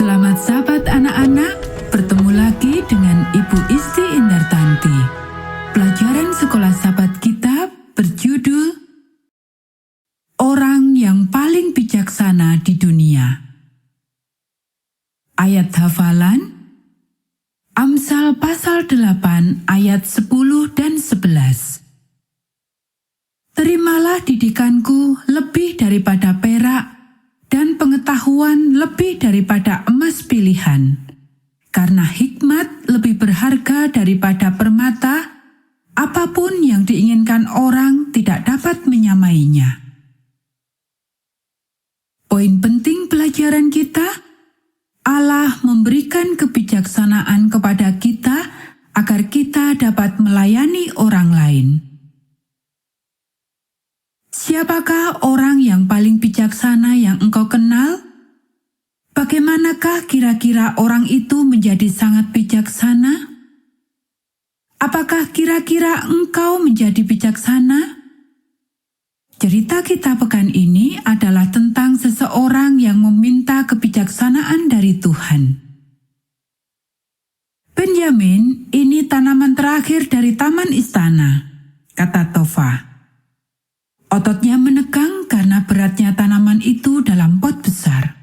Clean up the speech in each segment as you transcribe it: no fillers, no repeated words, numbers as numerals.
Selamat Sabat anak-anak, bertemu lagi dengan Ibu Isti Indartanti. Pelajaran Sekolah Sabat kita berjudul Orang yang Paling Bijaksana di Dunia. Ayat hafalan Amsal pasal 8 ayat 10 dan 11. Terimalah didikanku lebih daripada perak, dan pengetahuan lebih daripada emas pilihan, karena hikmat lebih berharga daripada permata, apapun yang diinginkan orang tidak dapat menyamainya. Poin penting pelajaran kita, Allah memberikan kebijaksanaan kepada kita agar kita dapat melayani orang lain. Siapakah orang yang paling bijaksana yang engkau kenal? Bagaimanakah kira-kira orang itu menjadi sangat bijaksana? Apakah kira-kira engkau menjadi bijaksana? Cerita kita pekan ini adalah tentang seseorang yang meminta kebijaksanaan dari Tuhan. Benyamin, ini tanaman terakhir dari taman istana, kata Tova. Ototnya menegang karena beratnya tanaman itu dalam pot besar.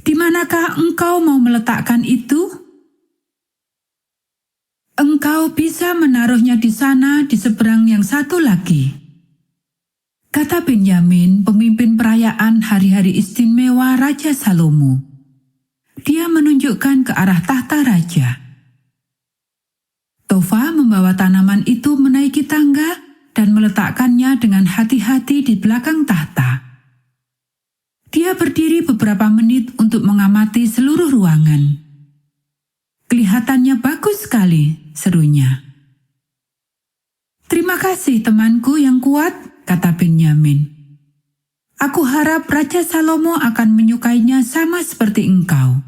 Di manakah engkau mau meletakkan itu? Engkau bisa menaruhnya di sana di seberang yang satu lagi, kata Benyamin, pemimpin perayaan hari-hari istimewa Raja Salomo. Dia menunjukkan ke arah tahta raja. Tova membawa tanaman itu menaiki tangga dan meletakkannya dengan hati-hati di belakang tahta. Dia berdiri beberapa menit untuk mengamati seluruh ruangan. Kelihatannya bagus sekali, serunya. Terima kasih temanku yang kuat, kata Benyamin. Aku harap Raja Salomo akan menyukainya sama seperti engkau.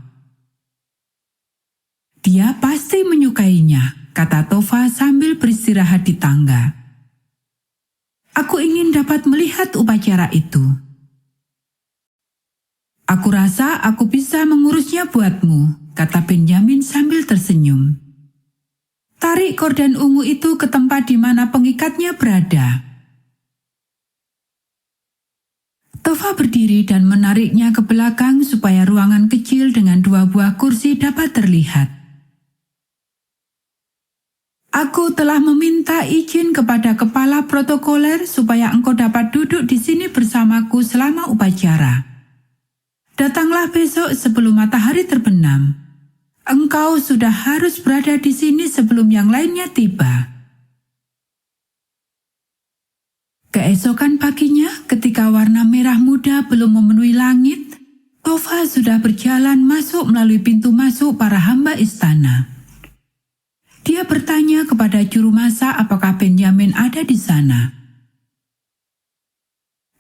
Dia pasti menyukainya, kata Tova sambil beristirahat di tangga. Aku ingin dapat melihat upacara itu. Aku rasa aku bisa mengurusnya buatmu, kata Benyamin sambil tersenyum. Tarik korden ungu itu ke tempat di mana pengikatnya berada. Tova berdiri dan menariknya ke belakang supaya ruangan kecil dengan 2 buah kursi dapat terlihat. Aku telah meminta izin kepada kepala protokoler supaya engkau dapat duduk di sini bersamaku selama upacara. Datanglah besok sebelum matahari terbenam. Engkau sudah harus berada di sini sebelum yang lainnya tiba. Keesokan paginya, ketika warna merah muda belum memenuhi langit, Tova sudah berjalan masuk melalui pintu masuk para hamba istana. Dia bertanya kepada juru masak apakah Benyamin ada di sana.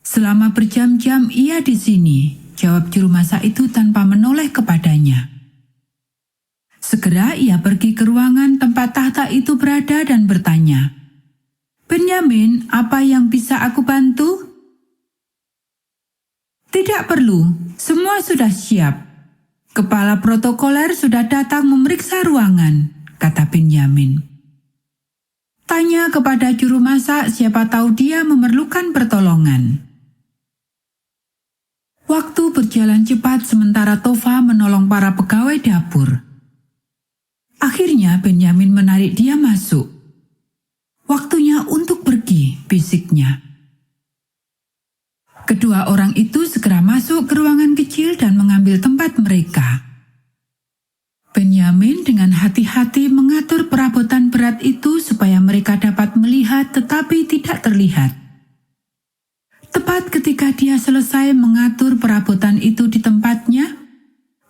Selama berjam-jam ia di sini, jawab juru masak itu tanpa menoleh kepadanya. Segera ia pergi ke ruangan tempat tahta itu berada dan bertanya, Benyamin, apa yang bisa aku bantu? Tidak perlu, semua sudah siap. Kepala protokoler sudah datang memeriksa ruangan, kata Benyamin. Tanya kepada juru masak siapa tahu dia memerlukan pertolongan. Waktu berjalan cepat sementara Tova menolong para pegawai dapur. Akhirnya Benyamin menarik dia masuk. Waktunya untuk pergi, bisiknya. Kedua orang itu segera masuk ke ruangan kecil dan mengambil tempat mereka. Benyamin dengan hati-hati mengatur perabotan berat itu supaya mereka dapat melihat tetapi tidak terlihat. Tepat ketika dia selesai mengatur perabotan itu di tempatnya,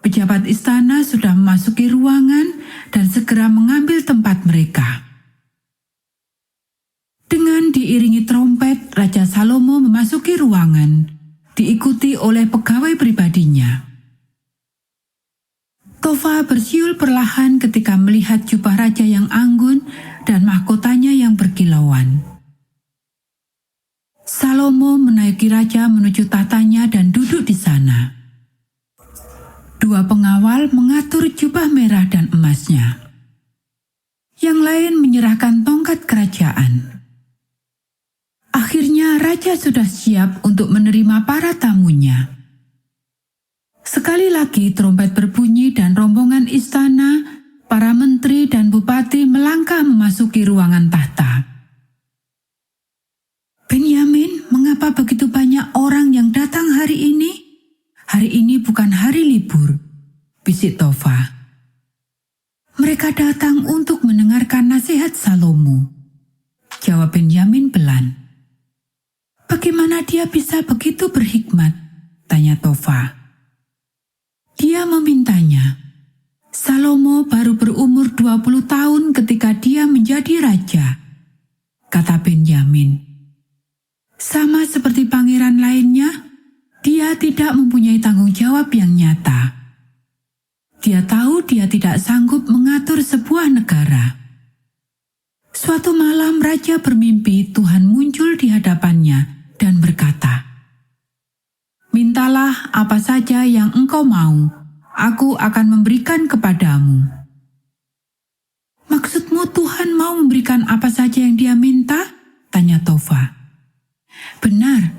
pejabat istana sudah memasuki ruangan dan segera mengambil tempat mereka. Dengan diiringi trompet, Raja Salomo memasuki ruangan, diikuti oleh pegawai pribadinya. Tova bersiul perlahan ketika melihat jubah raja yang anggun dan mahkotanya yang berkilauan. Salomo menaiki raja menuju tahtanya dan duduk di sana. Dua pengawal mengatur jubah merah dan emasnya. Yang lain menyerahkan tongkat kerajaan. Akhirnya raja sudah siap untuk menerima para tamunya. Sekali lagi trompet berbunyi dan rombongan istana, para menteri dan bupati melangkah memasuki ruangan tahta. Benyamin, mengapa begitu banyak orang yang datang hari ini? Hari ini bukan hari libur, bisik Tofa. Mereka datang untuk mendengarkan nasihat Salomo. Jawab Benyamin pelan. Bagaimana dia bisa begitu berhikmat? Tanya Tofa. Dia memintanya. Salomo baru berumur 20 tahun ketika dia menjadi raja, kata Benyamin. Sama seperti pangeran lainnya, dia tidak mempunyai tanggung jawab yang nyata. Dia tahu dia tidak sanggup mengatur sebuah negara. Suatu malam raja bermimpi Tuhan muncul di hadapannya dan berkata, "Mintalah apa saja yang engkau mau, aku akan memberikan kepadamu." "Maksudmu Tuhan mau memberikan apa saja yang dia minta?" tanya Tofa. Benar.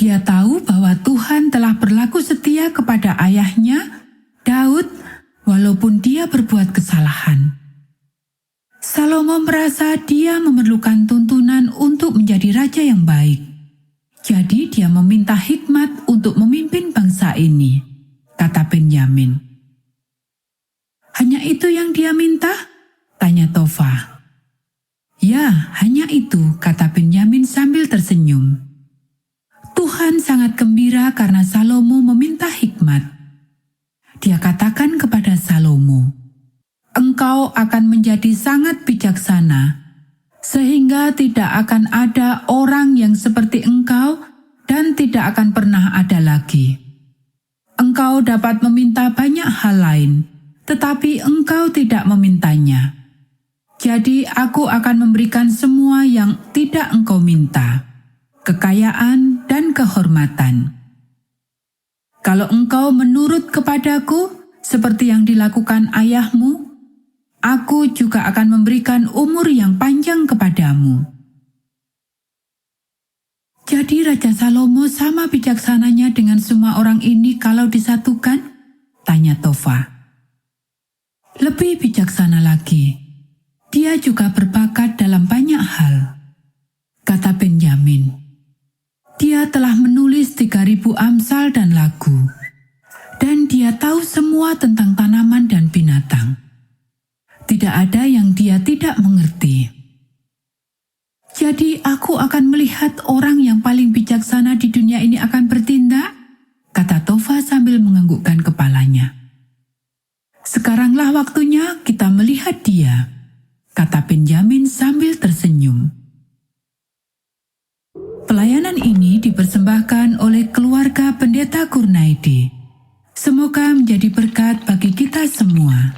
Dia tahu bahwa Tuhan telah berlaku setia kepada ayahnya, Daud, walaupun dia berbuat kesalahan. Salomo merasa dia memerlukan tuntunan untuk menjadi raja yang baik. Jadi dia meminta hikmat untuk memimpin bangsa ini, kata Benyamin. Hanya itu yang dia minta? Tanya Tofa. Ya, hanya itu, kata Benyamin sambil tersenyum. Tuhan sangat gembira karena Salomo meminta hikmat. Dia katakan kepada Salomo, "Engkau akan menjadi sangat bijaksana, sehingga tidak akan ada orang yang seperti engkau dan tidak akan pernah ada lagi. Engkau dapat meminta banyak hal lain, tetapi engkau tidak memintanya. Jadi aku akan memberikan semua yang tidak engkau minta, kekayaan dan kehormatan. Kalau engkau menurut kepadaku, seperti yang dilakukan ayahmu, aku juga akan memberikan umur yang panjang kepadamu." Jadi Raja Salomo sama bijaksananya dengan semua orang ini kalau disatukan? Tanya Tofa. Lebih bijaksana lagi. Dia juga berbakat dalam banyak hal, kata Benyamin. Dia telah menulis 3.000 amsal dan lagu, dan dia tahu semua tentang tanaman dan binatang. Tidak ada yang dia tidak mengerti. Jadi aku akan melihat orang yang paling bijaksana di dunia ini akan bertindak, kata Tofa sambil menganggukkan kepalanya. Sekaranglah waktunya kita melihat dia, kata Benyamin sambil tersenyum. Pelayanan ini dipersembahkan oleh keluarga Pendeta Kurnaidi. Semoga menjadi berkat bagi kita semua.